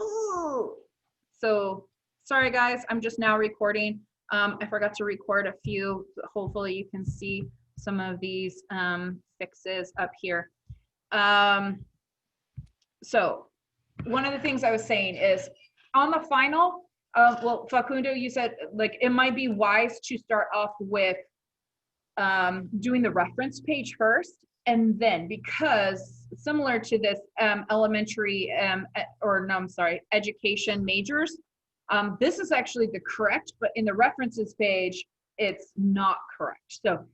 Ooh. So sorry guys, I'm just now recording. I forgot to record a few. Hopefully you can see some of these fixes up here. So one of the things I was saying is on the final, well, Facundo, you said like it might be wise to start off with doing the reference page first, and then because similar to this elementary education majors, this is actually the correct, but in the references page, it's not correct. So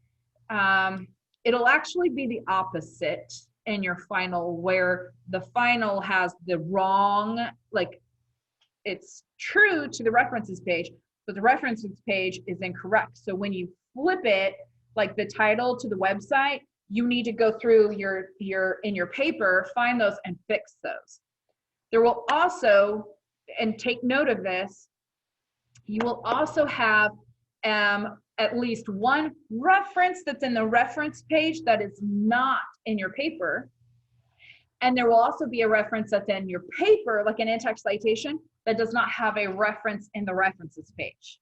it'll actually be the opposite in your final, where the final has the wrong, like it's true to the references page, but the references page is incorrect. So when you flip it, like the title to the website, you need to go through in your paper, find those and fix those. There will also, and take note of this, you will also have at least one reference that's in the reference page that is not in your paper. And there will also be a reference that's in your paper, like an in-text citation, that does not have a reference in the references page.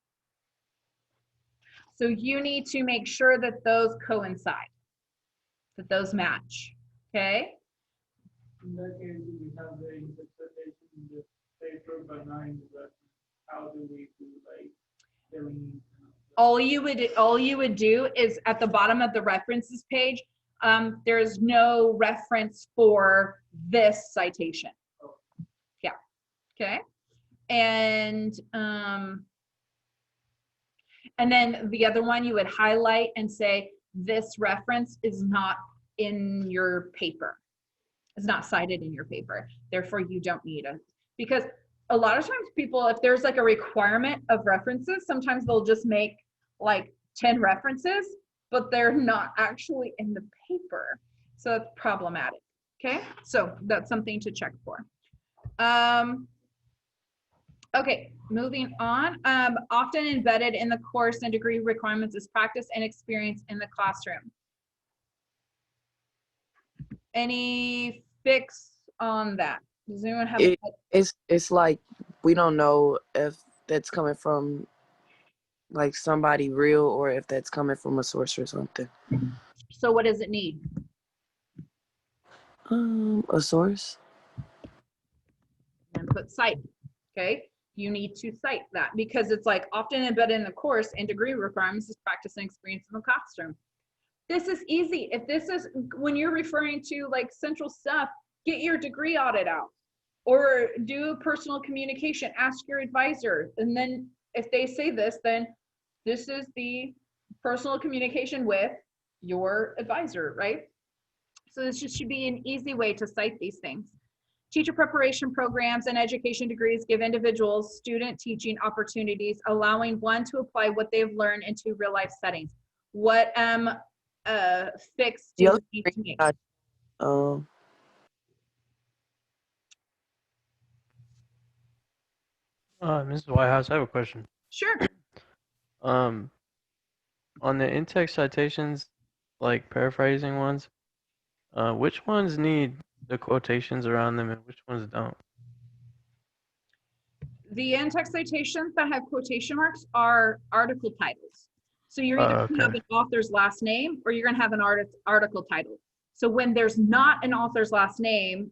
So you need to make sure that those coincide, that those match, okay? In that case, we have the interpretation in the paper, but not in the reference. How do we do like filling? All you would do is at the bottom of the references page, there's no reference for this citation. Yeah, okay. And then the other one you would highlight and say, this reference is not in your paper. It's not cited in your paper. Therefore, you don't need it. Because a lot of times people, if there's like a requirement of references, sometimes they'll just make like 10 references, but they're not actually in the paper. So it's problematic, okay? So that's something to check for. Okay, moving on. Often embedded in the course and degree requirements is practice and experience in the classroom. Any fix on that? Does anyone have? It's like we don't know if that's coming from like somebody real or if that's coming from a source or something. So what does it need? A source. And put cite, okay? You need to cite that because it's like often embedded in the course and degree requirements is practice and experience in the classroom. This is easy. If this is when you're referring to like central stuff, get your degree audit out or do personal communication, ask your advisor. And then if they say this, then this is the personal communication with your advisor, right? So this just should be an easy way to cite these things. Teacher preparation programs and education degrees give individuals student teaching opportunities, allowing one to apply what they've learned into real life settings. What fix do you need to make? Mrs. Whitehouse, I have a question. Sure. On the in-text citations, like paraphrasing ones, which ones need the quotations around them and which ones don't? The in-text citations that have quotation marks are article titles. So you're either going to have an author's last name or you're going to have an article title. So when there's not an author's last name,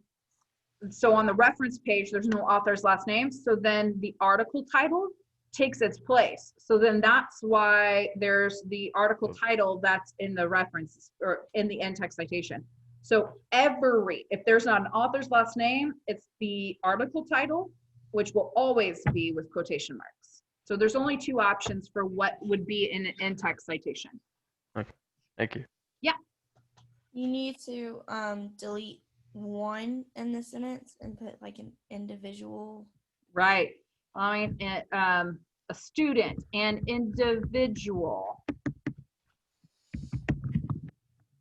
so on the reference page, there's no author's last name. So then the article title takes its place. So then that's why there's the article title that's in the reference or in the in-text citation. So if there's not an author's last name, it's the article title, which will always be with quotation marks. So there's only two options for what would be in an in-text citation. Okay, thank you. Yeah. You need to delete one in the sentence and put like an individual. Right. A student, an individual.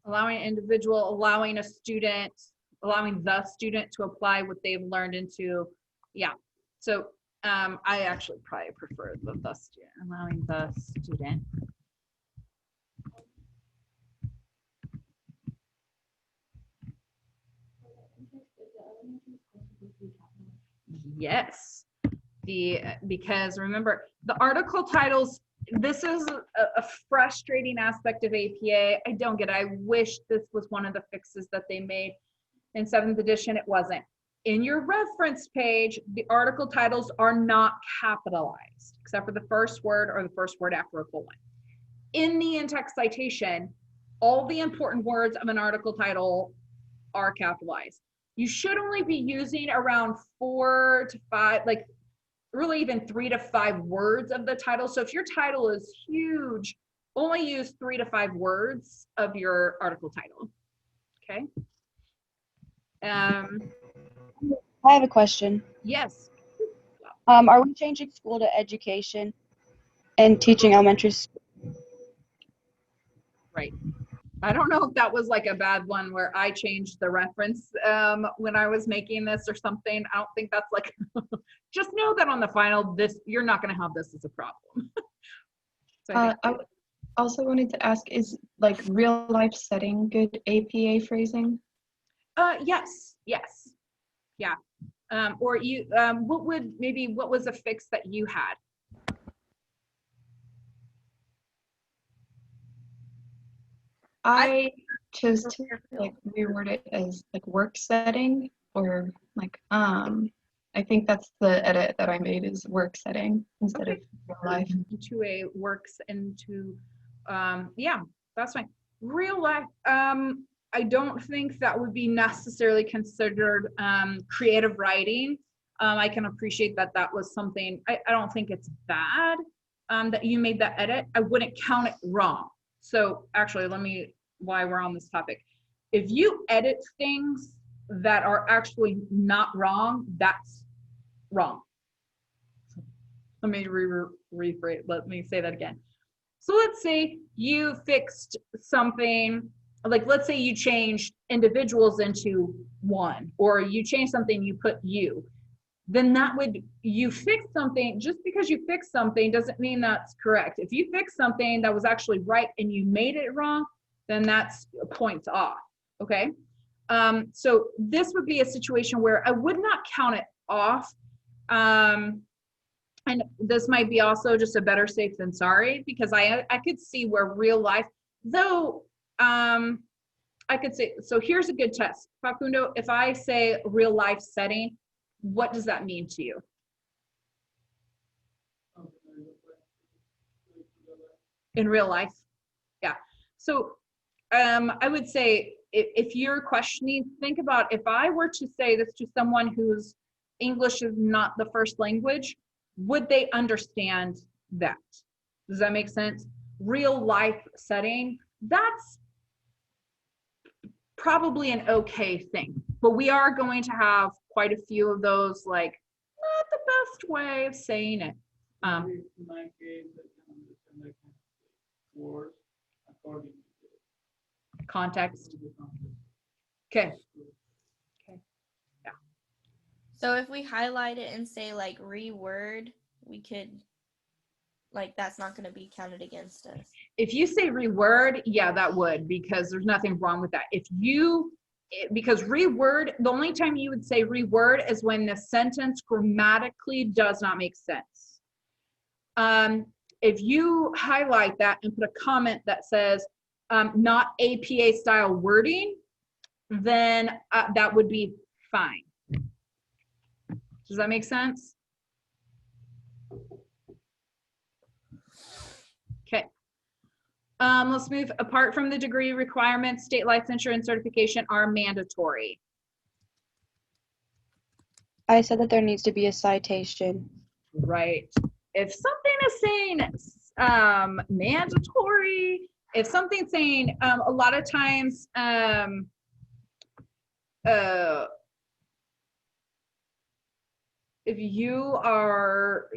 Allowing individual, allowing a student, allowing the student to apply what they've learned into, yeah. So I actually probably prefer the student, allowing the student. Yes. Because remember, the article titles, this is a frustrating aspect of APA. I don't get it. I wish this was one of the fixes that they made in 7th edition. It wasn't. In your reference page, the article titles are not capitalized, except for the first word or the first word after a colon. In the in-text citation, all the important words of an article title are capitalized. You should only be using around 4 to 5, like really even 3 to 5 words of the title. So if your title is huge, only use 3 to 5 words of your article title. Okay. I have a question. Yes. Are we changing school to education and teaching elementary school? Right. I don't know if that was like a bad one where I changed the reference when I was making this or something. I don't think that's like, just know that on the final, you're not going to have this as a problem. So I think, I also wanted to ask, is like real life setting good APA phrasing? yes, yes. Yeah. Or you, what was a fix that you had? I chose to like reword it as like work setting, or like I think that's the edit that I made, is work setting instead of real life. Into a works into, yeah, that's fine. Real life, I don't think that would be necessarily considered creative writing. I can appreciate that that was something, I don't think it's bad that you made that edit. I wouldn't count it wrong. So actually, while we're on this topic, if you edit things that are actually not wrong, that's wrong. Let me rephrase, let me say that again. So let's say you fixed something, like let's say you changed individuals into one, or you changed something, you put you. Then you fix something, just because you fix something doesn't mean that's correct. If you fix something that was actually right and you made it wrong, then that's points off, okay? So this would be a situation where I would not count it off. And this might be also just a better safe than sorry, because I could see where real life, though, I could say, so here's a good test. Facundo, if I say real life setting, what does that mean to you? In real life? Yeah. So I would say if you're questioning, think about if I were to say this to someone whose English is not the first language, would they understand that? Does that make sense? Real life setting, that's probably an okay thing, but we are going to have quite a few of those, like not the best way of saying it. In my case, I can understand that kind of words according to Context. the context. Okay. So if we highlight it and say like reword, we could, like, that's not going to be counted against us. If you say reword, yeah, that would, because there's nothing wrong with that. Because reword, the only time you would say reword is when the sentence grammatically does not make sense. If you highlight that and put a comment that says not APA style wording, then that would be fine. Does that make sense? Okay. Let's move. Apart from the degree requirements, state licensure and certification are mandatory. I said that there needs to be a citation. Right. If something is saying mandatory, if something's saying a lot of times if you're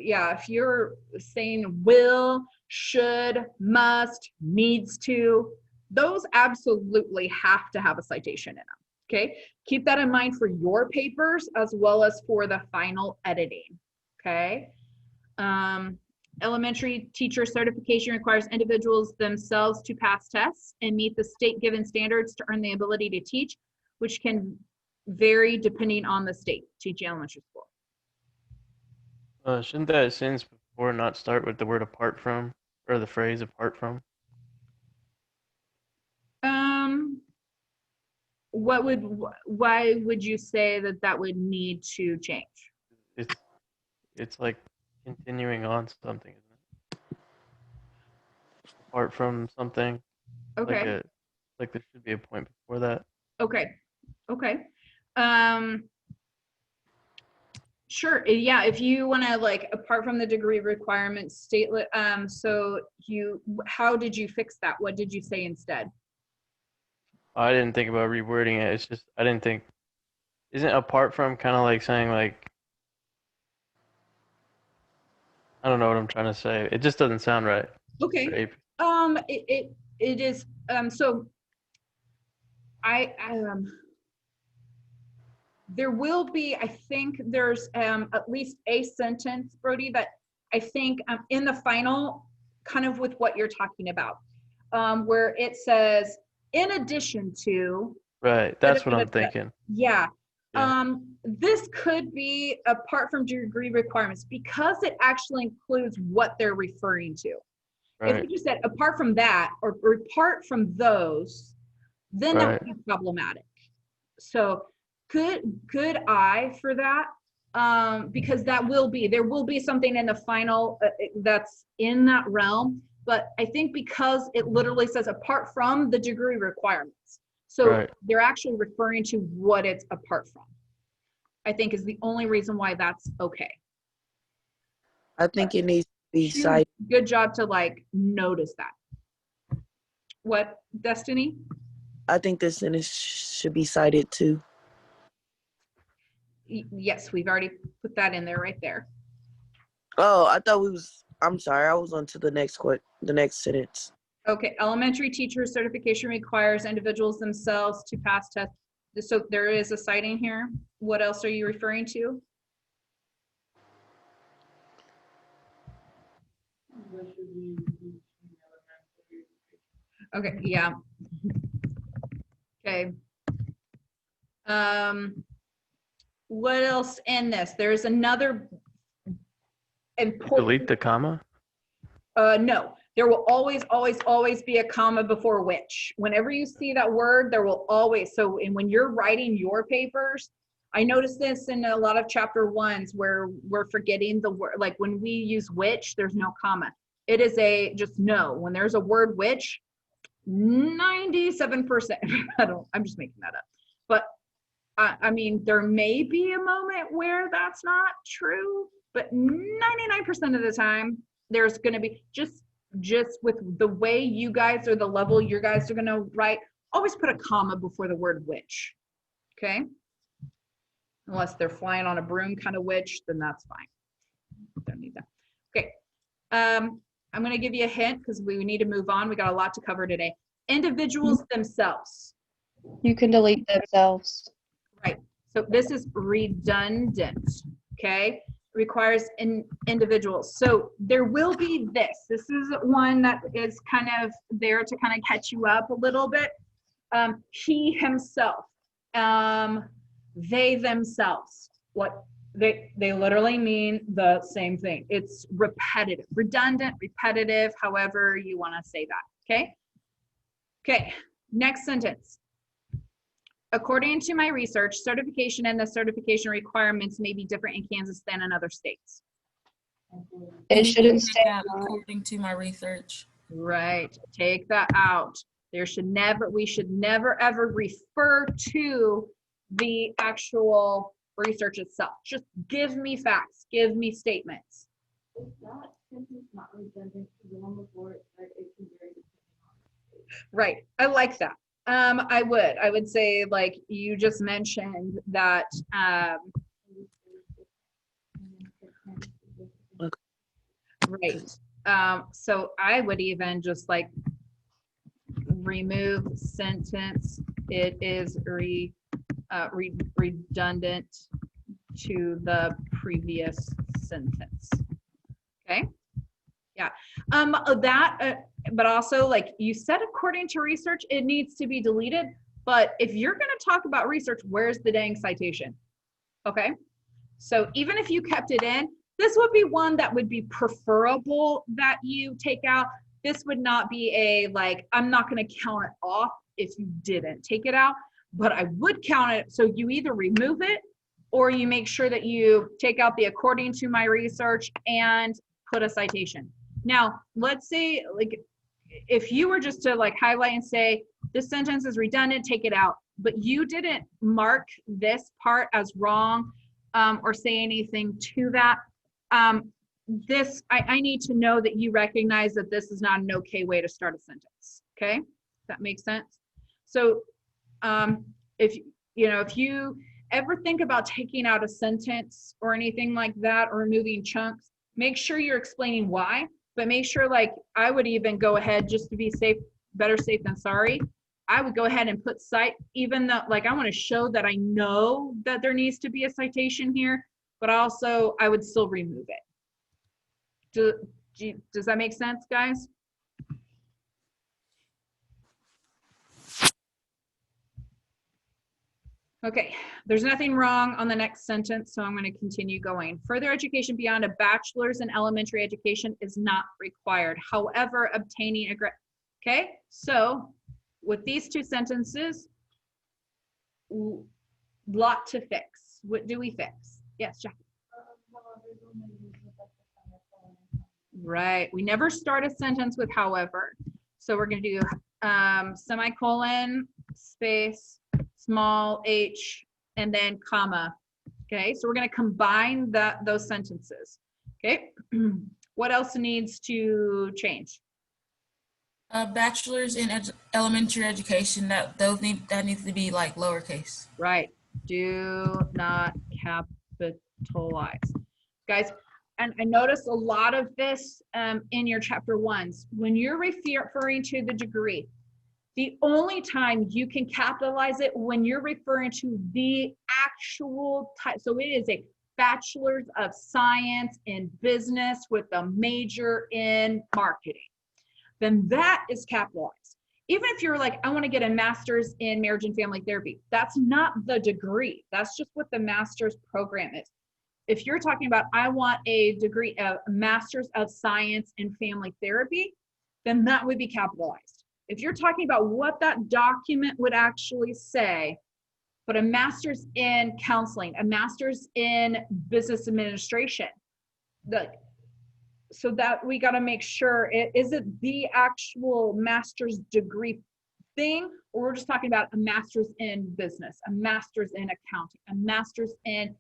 saying will, should, must, needs to, those absolutely have to have a citation in them. Okay, keep that in mind for your papers as well as for the final editing. Okay. Elementary teacher certification requires individuals themselves to pass tests and meet the state given standards to earn the ability to teach, which can vary depending on the state teaching elementary school. Shouldn't that sentence before not start with the word apart from or the phrase apart from? Why would you say that that would need to change? It's it's like continuing on something, isn't it? Apart from something, like Okay, like there should be a point before that. okay, okay. Um, sure, yeah, if you wanna like, apart from the degree requirements, so how did you fix that? What did you say instead? I didn't think about rewording it. It's just I didn't think. Isn't apart from kind of like saying like I don't know what I'm trying to say. It just doesn't sound right. Okay, for AP. it is, so there will be, I think there's at least a sentence, Brody, that I think in the final, kind of with what you're talking about, where it says, in addition to, Right, that's what I'm thinking. yeah. Yeah. This could be apart from degree requirements because it actually includes what they're referring to. If Right. you just said apart from that or apart from those, then that would be problematic. So good eye for that, because there will be something in the final that's in that realm. But I think because it literally says apart from the degree requirements, so Right. they're actually referring to what it's apart from, I think is the only reason why that's okay. I think it needs to be Huge, cited. good job to like notice that. What, Destiny? I think this sentence should be cited too. Yes, we've already put that in there right there. Oh, I thought I'm sorry, I was on to the next sentence. Okay, elementary teacher certification requires individuals themselves to pass tests. So there is a citing here. What else are you referring to? That should be elementary. Okay, yeah. Okay. What else in this? There's another important. Delete the comma. No, there will always be a comma before which. Whenever you see that word, there will always, so and when you're writing your papers, I noticed this in a lot of chapter ones where we're forgetting the word, like when we use which, there's no comma. It is just no. When there's a word which, 97%, I'm just making that up. But I mean, there may be a moment where that's not true, but 99% of the time, there's going to be just with the way you guys or the level you guys are going to write, always put a comma before the word which. Okay. Unless they're flying on a broom kind of which, then that's fine. Don't need that. Okay. I'm going to give you a hint because we need to move on. We got a lot to cover today. Individuals themselves. You can delete themselves. Right. So this is redundant. Okay. Requires an individual. So there will be this. This is one that is kind of there to kind of catch you up a little bit. He himself. They themselves. What they literally mean the same thing. It's repetitive, redundant, repetitive, however you want to say that. Okay. Okay. Next sentence. According to my research, certification and the certification requirements may be different in Kansas than in other states. It shouldn't say that according to my research. Right. Take that out. We should never ever refer to the actual research itself. Just give me facts, give me statements. If that sentence not redundant to the one before it, it can vary depending on the state. Right. I like that. I would say, like you just mentioned that, right. So I would even just like remove sentence. It is redundant to the previous sentence. Okay. Yeah. But also, like you said, according to research, it needs to be deleted. But if you're going to talk about research, where's the dang citation? Okay. So even if you kept it in, this would be one that would be preferable that you take out. This would not be a, like, I'm not going to count it off if you didn't take it out, but I would count it. So you either remove it or you make sure that you take out the according to my research and put a citation. Now, let's say, like, if you were just to like highlight and say, this sentence is redundant, take it out, but you didn't mark this part as wrong or say anything to that, I need to know that you recognize that this is not an okay way to start a sentence. Okay, that makes sense. So if you ever think about taking out a sentence or anything like that, or removing chunks, make sure you're explaining why, but make sure, like, I would even go ahead, just to be safe, better safe than sorry, I would go ahead and put cite, even though, like, I want to show that I know that there needs to be a citation here, but also I would still remove it. Does that make sense, guys? Okay, there's nothing wrong on the next sentence, so I'm going to continue going. Further education beyond a bachelor's in elementary education is not required. However, obtaining a grade. Okay, so with these two sentences, lot to fix. What do we fix? Yes, Jackie. Right, we never start a sentence with however. So we're going to do semicolon, space, small h, and then comma. Okay, so we're going to combine those sentences. Okay, what else needs to change? Bachelor's in elementary education, that needs to be like lowercase. Right, do not capitalize. Guys, and I notice a lot of this in your chapter ones. When you're referring to the degree, the only time you can capitalize it when you're referring to the actual type. So it is a Bachelor's of Science in Business with a major in marketing. Then that is capitalized. Even if you're like, I want to get a master's in marriage and family therapy, that's not the degree. That's just what the master's program is. If you're talking about, I want a degree, a master's of science in family therapy, then that would be capitalized. If you're talking about what that document would actually say, but a master's in counseling, a master's in business administration, so that we got to make sure, is it the actual master's degree thing, or we're just talking about a master's in business, a master's in accounting, a master's in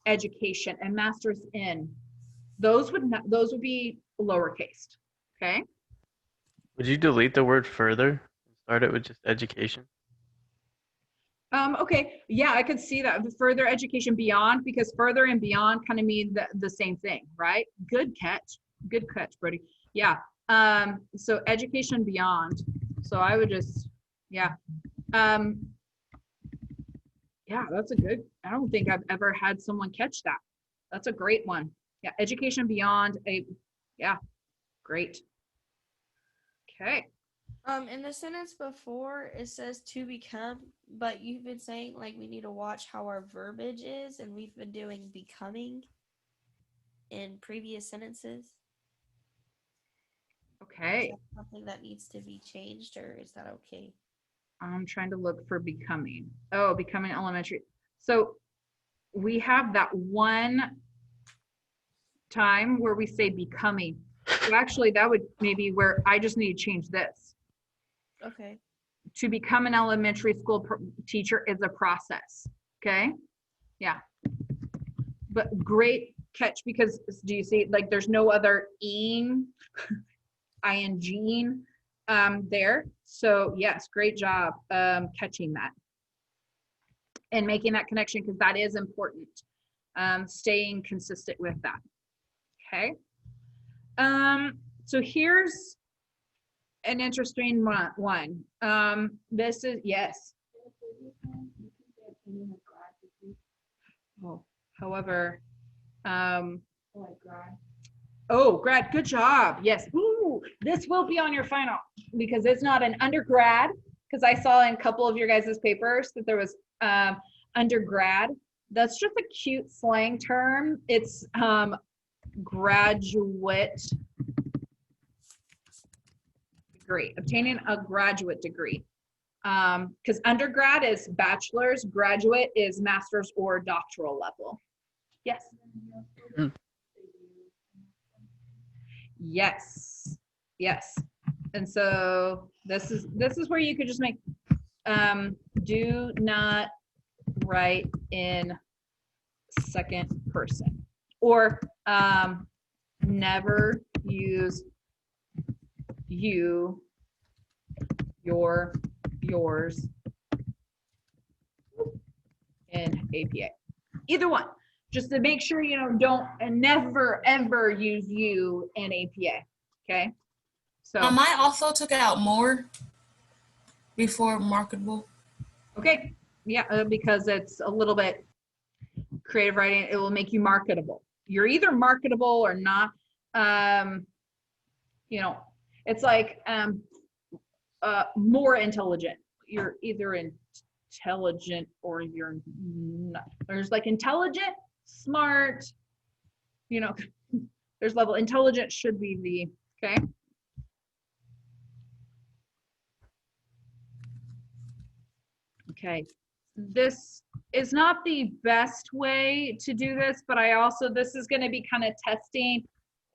education, and master's in, those would be lowercase. Okay, Would you delete the word further and start it with just education? okay, yeah, I could see that. Further education beyond, because further and beyond kind of mean the same thing, right? Good catch, Brody. Yeah, so education beyond, so I would just, yeah. Yeah, that's a good, I don't think I've ever had someone catch that. That's a great one. Yeah, education beyond yeah, great. Okay. In the sentence before, it says to become, but you've been saying like we need to watch how our verbiage is, and we've been doing becoming in previous sentences. Okay. Is that something that needs to be changed, or is that okay? I'm trying to look for becoming. Oh, becoming elementary. So we have that one time where we say becoming. So actually, that would maybe where I just need to change this. Okay. To become an elementary school teacher is a process. Okay. Yeah. But great catch, because do you see, like, there's no other ing there. So yes, great job catching that and making that connection, because that is important. Staying consistent with that. Okay. So here's an interesting one. This is, yes. Oh, however, oh, grad, good job. Yes. Ooh, this will be on your final, because it's not an undergrad, because I saw in a couple of your guys' papers that there was undergrad. That's just a cute slang term. It's graduate degree, obtaining a graduate degree. Because undergrad is bachelor's, graduate is master's or doctoral level. Yes. Yes. Yes. And so this is where you could just make do not write in second person, or never use you, your, yours in APA. Either one, just to make sure, you know, don't and never ever use you in APA. Okay. So I also took out more before marketable. okay, yeah, because it's a little bit creative writing. It will make you marketable. You're either marketable or not. You know, it's like more intelligent. You're either intelligent or you're not. There's like intelligent, smart, you know, there's level. Intelligent should be the, okay. Okay, this is not the best way to do this, but this is going to be kind of testing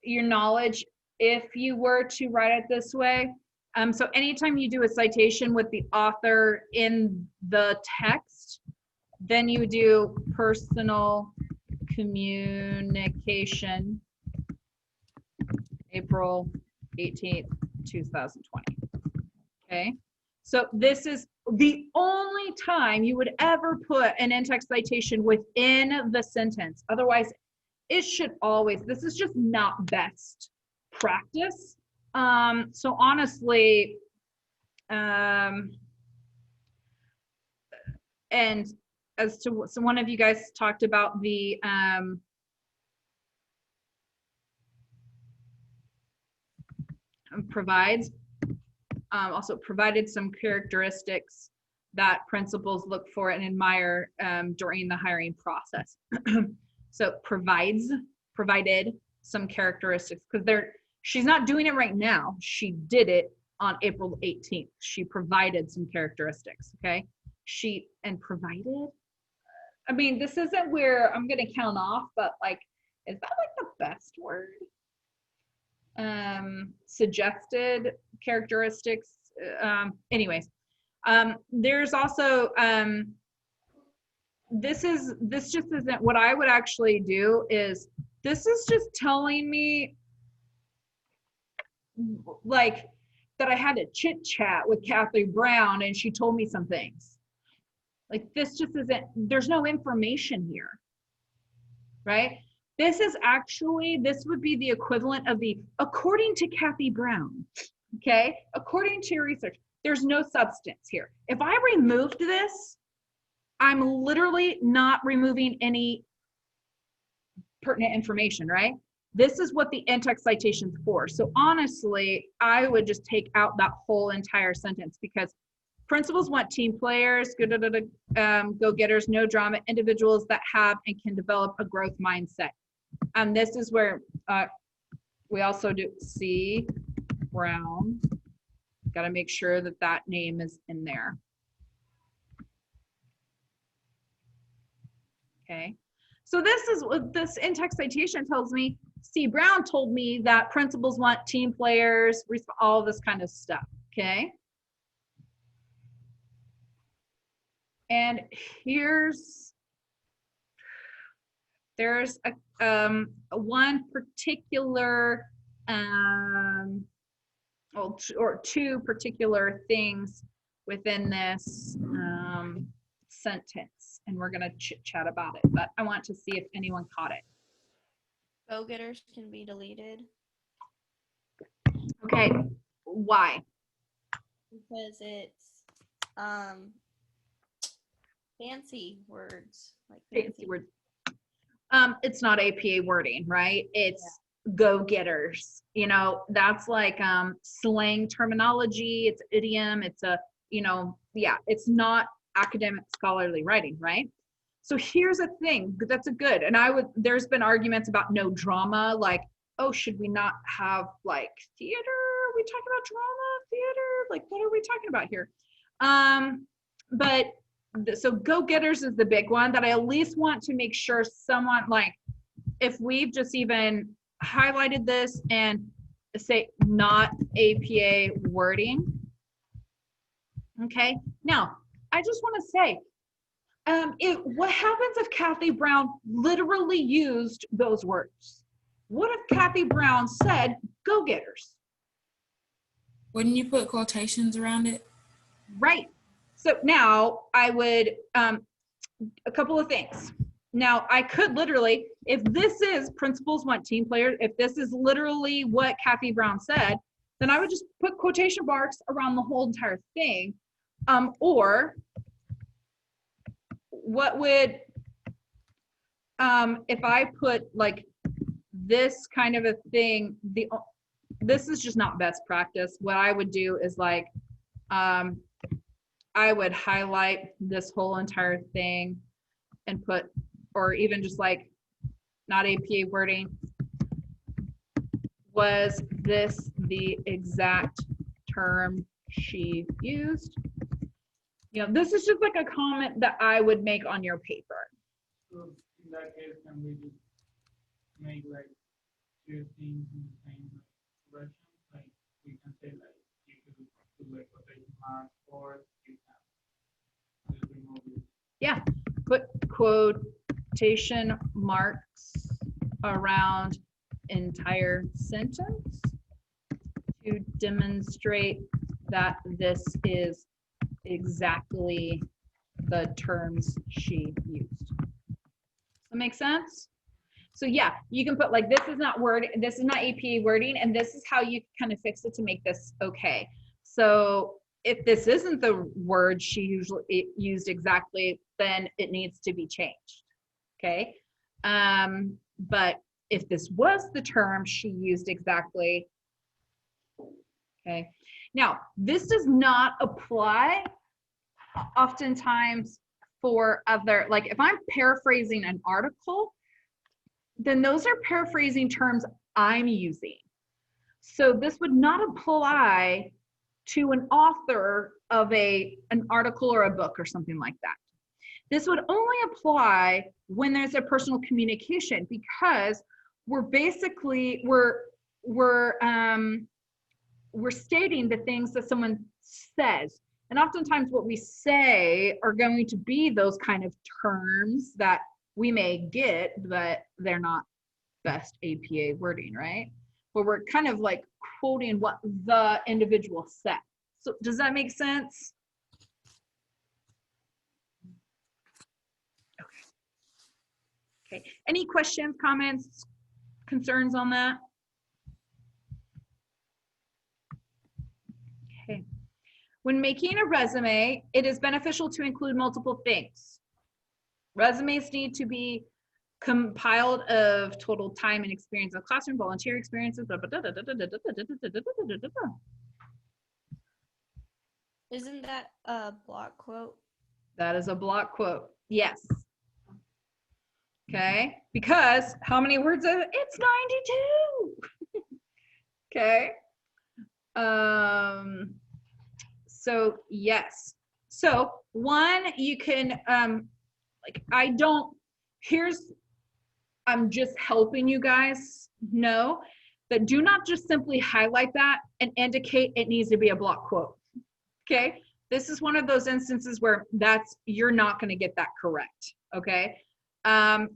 your knowledge if you were to write it this way. So anytime you do a citation with the author in the text, then you do personal communication, April 18th, 2020. Okay, so this is the only time you would ever put an in-text citation within the sentence. Otherwise, it should always, this is just not best practice. So honestly, and as to, so one of you guys talked about the, provides, also provided some characteristics that principals look for and admire during the hiring process. So provided some characteristics, because she's not doing it right now. She did it on April 18th. She provided some characteristics, okay? Provided, I mean, this isn't where I'm gonna count off, but like, is that like the best word? Suggested characteristics, anyways. There's also, this just isn't, what I would actually do is, this is just telling me like that I had a chit chat with Kathy Brown and she told me some things. Like this just isn't, there's no information here, right? This is actually, this would be the equivalent of the, according to Kathy Brown, okay? According to your research, there's no substance here. If I removed this, I'm literally not removing any pertinent information, right? This is what the in-text citation's for. So honestly, I would just take out that whole entire sentence, because principals want team players, go-getters, no drama, individuals that have and can develop a growth mindset. And this is where we also do C. Brown. Got to make sure that that name is in there. Okay. So this is what this in-text citation tells me. C. Brown told me that principals want team players, all this kind of stuff. Okay. And there's a one particular or two particular things within this sentence, and we're gonna chit chat about it, but I want to see if anyone caught it. Go-getters can be deleted Okay, why? because it's fancy words, like Fancy words. It's not APA wording, right? It's go-getters. You know, that's like slang terminology. It's idiom. It's a, you know, yeah, it's not academic scholarly writing, right? So here's a thing that's a good, and there's been arguments about no drama, like, oh, should we not have like theater? Are we talking about drama, theater? Like, what are we talking about here? So go-getters is the big one that I at least want to make sure someone, like, if we've just even highlighted this and say not APA wording. Okay, now I just want to say, what happens if Kathy Brown literally used those words? What if Kathy Brown said go-getters? Wouldn't you put quotations around it? Right. So now I would, a couple of things. Now I could literally, if this is principals want team players, if this is literally what Kathy Brown said, then I would just put quotation marks around the whole entire thing. Or what would, if I put like this kind of a thing, this is just not best practice. What I would do is like, I would highlight this whole entire thing and put, or even just like not APA wording. Was this the exact term she used? You know, this is just like a comment that I would make on your paper. So in that case, can we just make like two things in the same direction? Like we can say like you could do like quotation marks, or you can just remove it. Yeah, put quotation marks around entire sentence to demonstrate that this is exactly the terms she used. Does that make sense? So yeah, you can put like, this is not APA wording, and this is how you kind of fix it to make this okay. So if this isn't the word she usually used exactly, then it needs to be changed, okay? But if this was the term she used exactly, okay? Now, this does not apply oftentimes for other, like if I'm paraphrasing an article, then those are paraphrasing terms I'm using. So this would not apply to an author of an article or a book or something like that. This would only apply when there's a personal communication, because we're basically, we're stating the things that someone says. And oftentimes what we say are going to be those kind of terms that we may get, but they're not best APA wording, right? Where we're kind of like quoting what the individual said. So does that make sense? Okay. Okay. Any questions, comments, concerns on that? Okay. When making a resume, it is beneficial to include multiple things. Resumes need to be compiled of total time and experience in the classroom, volunteer experiences. Isn't that a block quote? That is a block quote. Yes. Okay. Because how many words are it's 92. Okay. So yes. So one, you can like I'm just helping you guys know that do not just simply highlight that and indicate it needs to be a block quote. Okay. This is one of those instances where you're not going to get that correct. Okay.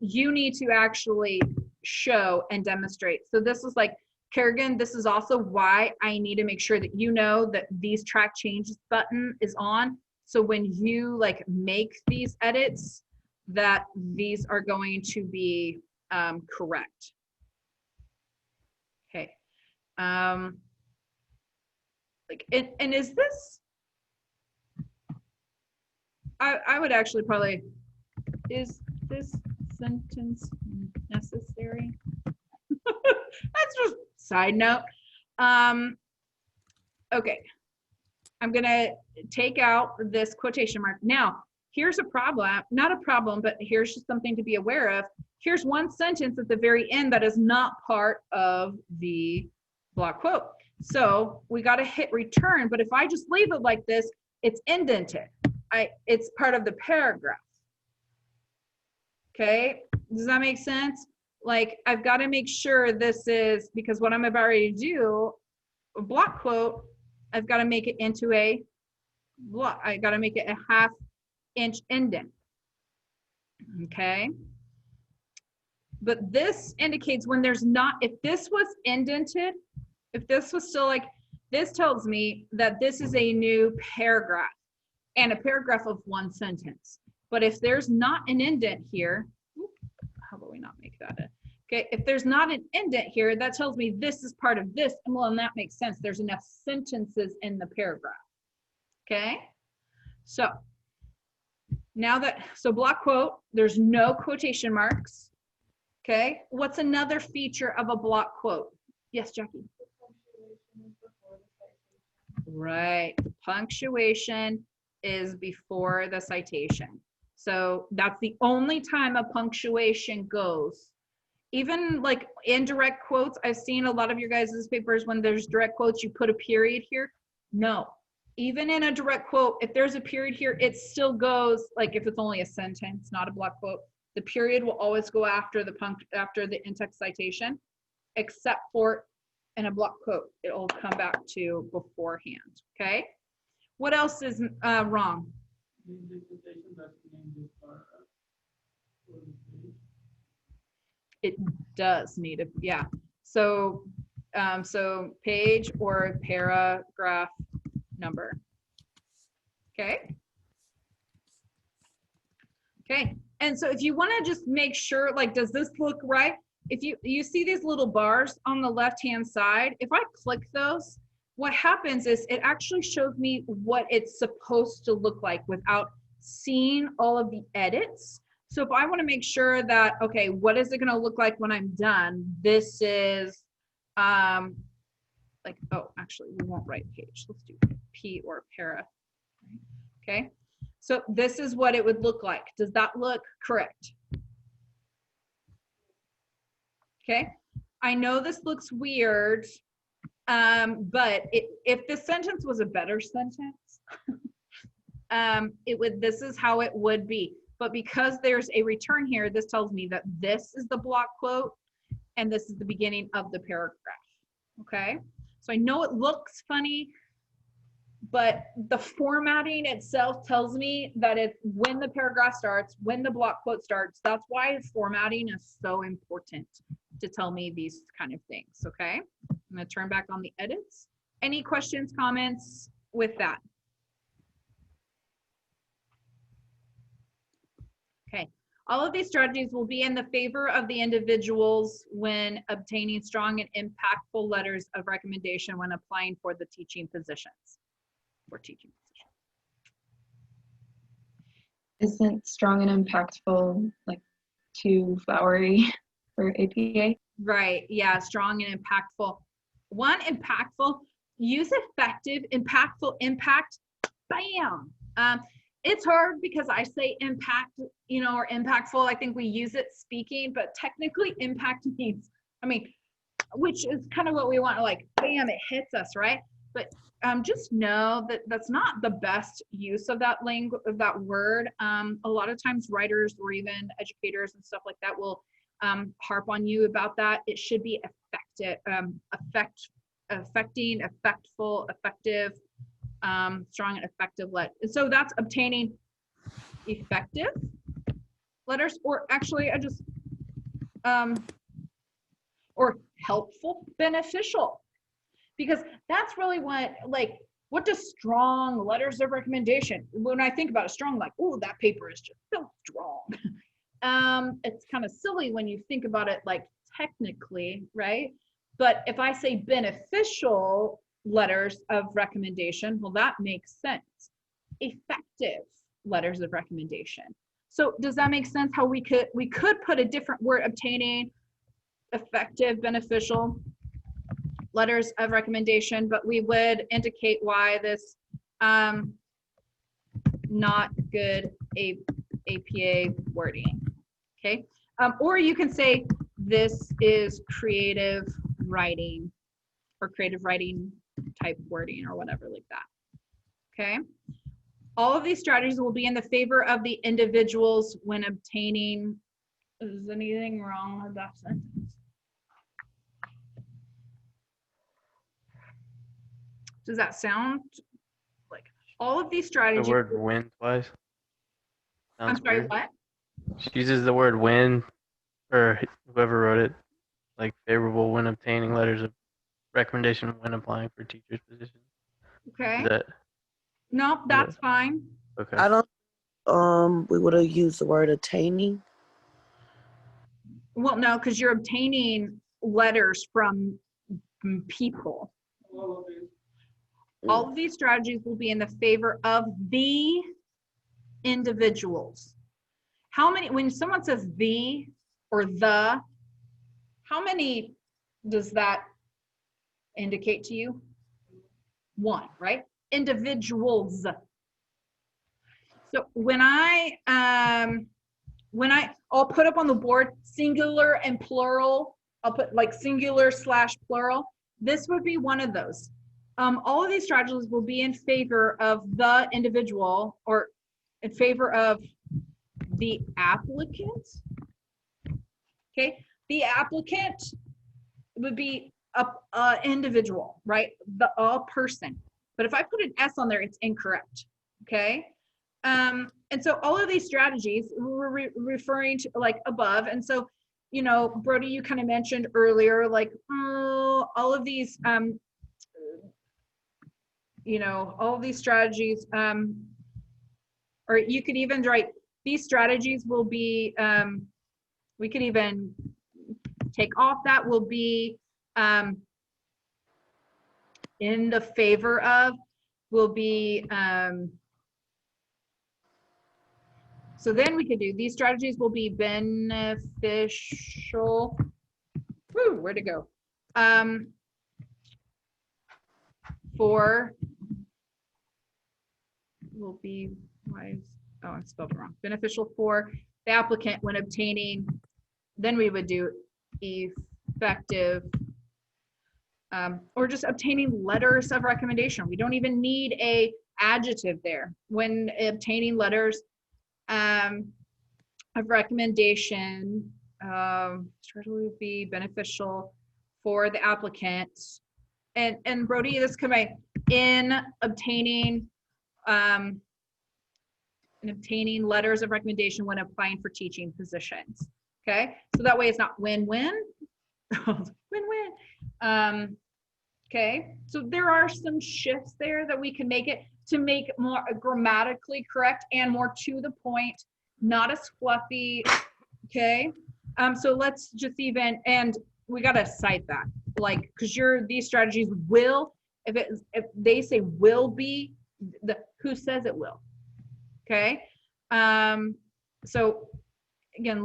You need to actually show and demonstrate. So this is like, Kerrigan, this is also why I need to make sure that you know that these track changes button is on. So when you like make these edits, that these are going to be correct. Okay. Like, and is this, I would actually probably, is this sentence necessary? That's just side note. Okay, I'm gonna take out this quotation mark. Now, here's a problem, not a problem, but here's just something to be aware of. Here's one sentence at the very end that is not part of the block quote. So we got to hit return, but if I just leave it like this, it's indented. It's part of the paragraph. Okay, does that make sense? Like, I've got to make sure this is, because what I'm about ready to do, a block quote, I've got to make it into a block. I got to make it a 1/2 inch indent. Okay. But this indicates when there's not, if this was indented, if this was still like, this tells me that this is a new paragraph and a paragraph of 1 sentence. But if there's not an indent here, how about we not make that a, okay, if there's not an indent here, that tells me this is part of this, and well, and that makes sense. There's enough sentences in the paragraph. Okay, so now that, so block quote, there's no quotation marks. Okay, what's another feature of a block quote? Yes, Jackie. Right, punctuation is before the citation. So that's the only time a punctuation goes. Even like indirect quotes, I've seen a lot of your guys' papers when there's direct quotes, you put a period here. No, even in a direct quote, if there's a period here, it still goes, like if it's only a sentence, not a block quote, the period will always go after the in-text citation, except for in a block quote, it'll come back to beforehand, okay? What else is wrong? It does need a, yeah. So, so page or paragraph number. Okay. Okay. And so if you want to just make sure, like, does this look right? If you see these little bars on the left-hand side, if I click those, what happens is it actually shows me what it's supposed to look like without seeing all of the edits. So if I want to make sure that, okay, what is it going to look like when I'm done? This is like, oh, actually, we won't write page. Let's do P or para. Okay. So this is what it would look like. Does that look correct? Okay. I know this looks weird, but if this sentence was a better sentence, this is how it would be. But because there's a return here, this tells me that this is the block quote and this is the beginning of the paragraph. Okay. So I know it looks funny, but the formatting itself tells me that it's when the paragraph starts, when the block quote starts. That's why formatting is so important to tell me these kind of things. Okay. I'm going to turn back on the edits. Any questions, comments with that? Okay. All of these strategies will be in the favor of the individuals when obtaining strong and impactful letters of recommendation when applying for the teaching positions. Isn't strong and impactful like too flowery for APA? Right. Yeah. Strong and impactful. One, impactful. Use effective. Impactful. Impact. Bam. It's hard because I say impact, you know, or impactful. I think we use it speaking, but technically impact means, I mean, which is kind of what we want, like, bam, it hits us, right? But just know that that's not the best use of that language, of that word. A lot of times writers or even educators and stuff like that will harp on you about that. It should be effective, affecting, effectful, effective, strong and effective and so that's obtaining effective letters, or actually I just or helpful, beneficial, because that's really what, like, what does strong letters of recommendation, when I think about a strong, like, oh, that paper is just so strong. It's kind of silly when you think about it like technically, right? But if I say beneficial letters of recommendation, well, that makes sense. Effective letters of recommendation. So does that make sense how we could put a different word, obtaining, effective, beneficial letters of recommendation, but we would indicate why this not good APA wording. Okay. Or you can say this is creative writing or creative writing type wording or whatever like that. Okay. All of these strategies will be in the favor of the individuals when obtaining. Is anything wrong with that sentence? Does that sound like all of these The strategies? word when twice. I'm Sounds sorry, weird. what? She uses the word when, or whoever wrote it, like favorable when obtaining letters of recommendation when applying for teacher's position. Okay. Is that No, that's fine. okay? I don't. We would have used the word attaining. Well, no, because you're obtaining letters from people. All of it. All of these strategies will be in the favor of the individuals. How many, when someone says the or the, how many does that indicate to you? One, right? Individuals. So when I'll put up on the board singular and plural, I'll put like singular / plural. This would be one of those. All of these strategies will be in favor of the individual or in favor of the applicant. Okay, the applicant would be a individual, right? A person. But if I put an S on there, it's incorrect. Okay. And so all of these strategies we're referring to like above. And so, you know, Brody, you kind of mentioned earlier, like, all of these, you know, all of these strategies, or you could even write, these strategies will be, we could even take off that will be in the favor of, will be, so then we could do, these strategies will be beneficial. Woo, where'd it go? For, will be, why is, oh, I spelled it wrong. Beneficial for the applicant when obtaining, then we would do effective, or just obtaining letters of recommendation. We don't even need a adjective there. When obtaining letters of recommendation, certainly would be beneficial for the applicant. And Brody, this could be in obtaining letters of recommendation when applying for teaching positions. Okay, so that way it's not win-win, win-win. Okay, so there are some shifts there that we can make it to make it more grammatically correct and more to the point, not as fluffy. Okay, so let's just even, and we got to cite that, like, because these strategies will, if they say will be, who says it will? Okay, so again,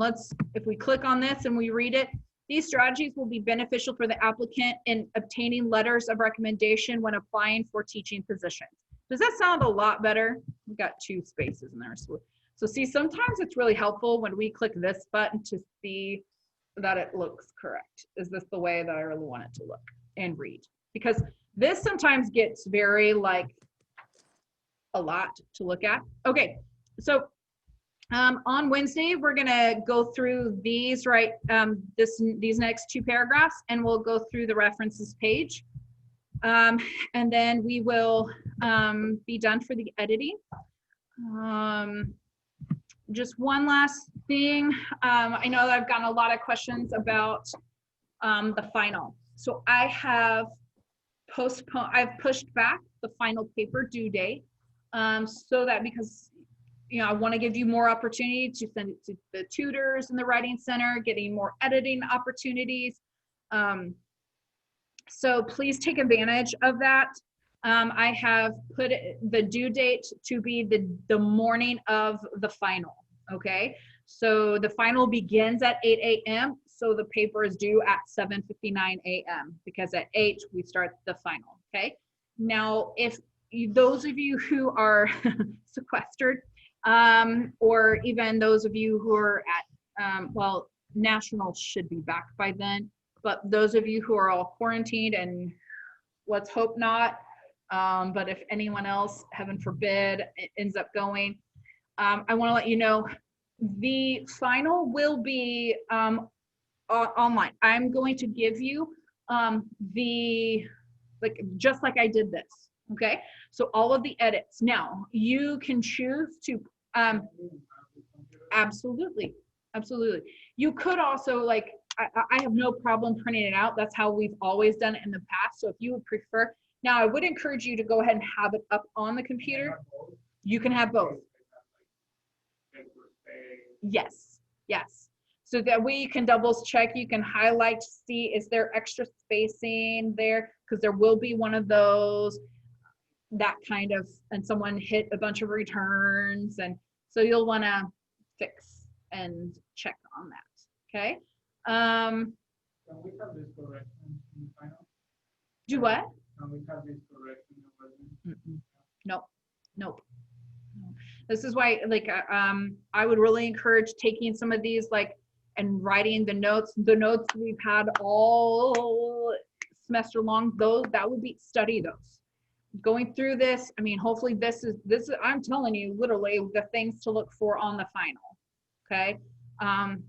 if we click on this and we read it, these strategies will be beneficial for the applicant in obtaining letters of recommendation when applying for teaching positions. Does that sound a lot better? We've got 2 spaces in there. So see, sometimes it's really helpful when we click this button to see that it looks correct. Is this the way that I really want it to look and read? Because this sometimes gets very like a lot to look at. Okay, so on Wednesday, we're gonna go through these, right? These next 2 paragraphs, and we'll go through the references page. And then we will be done for the editing. Just one last thing. I know that I've gotten a lot of questions about the final. So I have I've pushed back the final paper due date so that, because you know, I want to give you more opportunity to send it to the tutors in the Writing Center, getting more editing opportunities. So please take advantage of that. I have put the due date to be the morning of the final, okay? So the final begins at 8 a.m., so the paper is due at 7:59 a.m. because at 8 we start the final, okay? Now, if those of you who are sequestered, or even those of you who are at, well, nationals should be back by then, but those of you who are all quarantined, and let's hope not, but if anyone else, heaven forbid, ends up going, I want to let you know the final will be online. I'm going to give you just like I did this, okay? So all of the edits. Now, you can choose to, absolutely. You could also, like, I have no problem printing it out. That's how we've always done it in the past. So if you would prefer, now I would encourage you to go ahead and have it up on the computer. You can have both. Yes. So that way you can double check, you can highlight to see, is there extra spacing there? Because there will be one of those, that kind of, and someone hit a bunch of returns. And so you'll want to fix and check on that, okay? Can we have this correction in the final? Do what? Can we have this correction in the version? Nope. This is why, like, I would really encourage taking some of these, like, and writing the notes we've had all semester long. That would be, study those. Going through this, I mean, hopefully this is, I'm telling you literally the things to look for on the final, okay?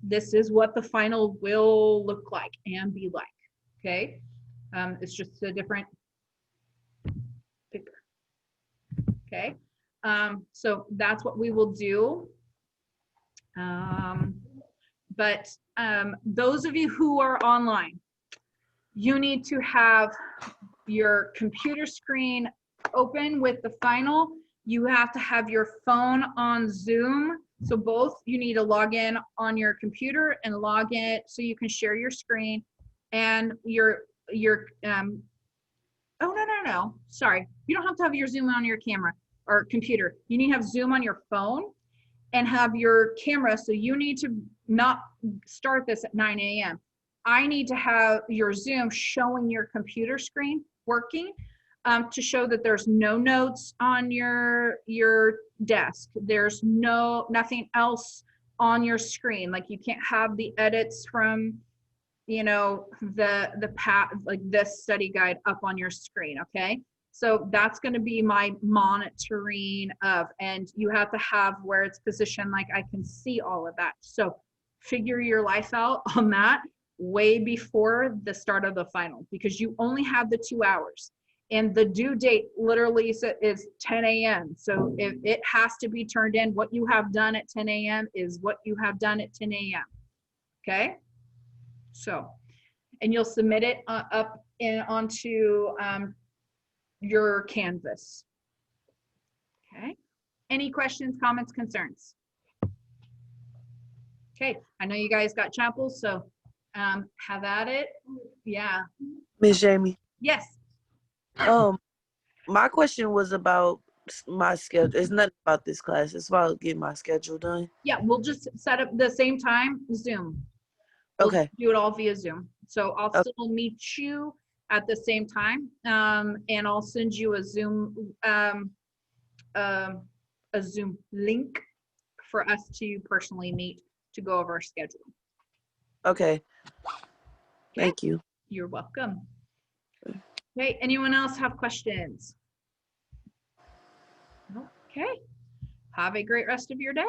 This is what the final will look like and be like, okay? It's just a different picture, okay? So that's what we will do. But those of you who are online, you need to have your computer screen open with the final. You have to have your phone on Zoom. So both, you need to log in on your computer and log in so you can share your screen and your oh, no. Sorry. You don't have to have your Zoom on your camera or computer. You need to have Zoom on your phone and have your camera. So you need to not start this at 9 a.m. I need to have your Zoom showing your computer screen working to show that there's no notes on your desk. There's nothing else on your screen. Like, you can't have the edits from, the path, like this study guide up on your screen, okay? So that's going to be my monitoring of, and you have to have where it's positioned, like I can see all of that. So figure your life out on that way before the start of the final, because you only have the 2 hours. And the due date literally is 10 a.m. So if it has to be turned in, what you have done at 10 a.m. is what you have done at 10 a.m. Okay? So, and you'll submit it up onto your Canvas. Okay? Any questions, comments, concerns? Okay, I know you guys got chapels, so have at it. Yeah. Miss Jamie. Yes. My question was about my schedule. It's not about this class. It's about getting my schedule done. Yeah, we'll just set up the same time, Zoom. We'll Okay. do it all via Zoom. So I'll Okay. still meet you at the same time, and I'll send you a Zoom link for us to personally meet to go over our schedule. Okay. Thank you. You're welcome. Okay, anyone else have questions? Okay. Have a great rest of your day.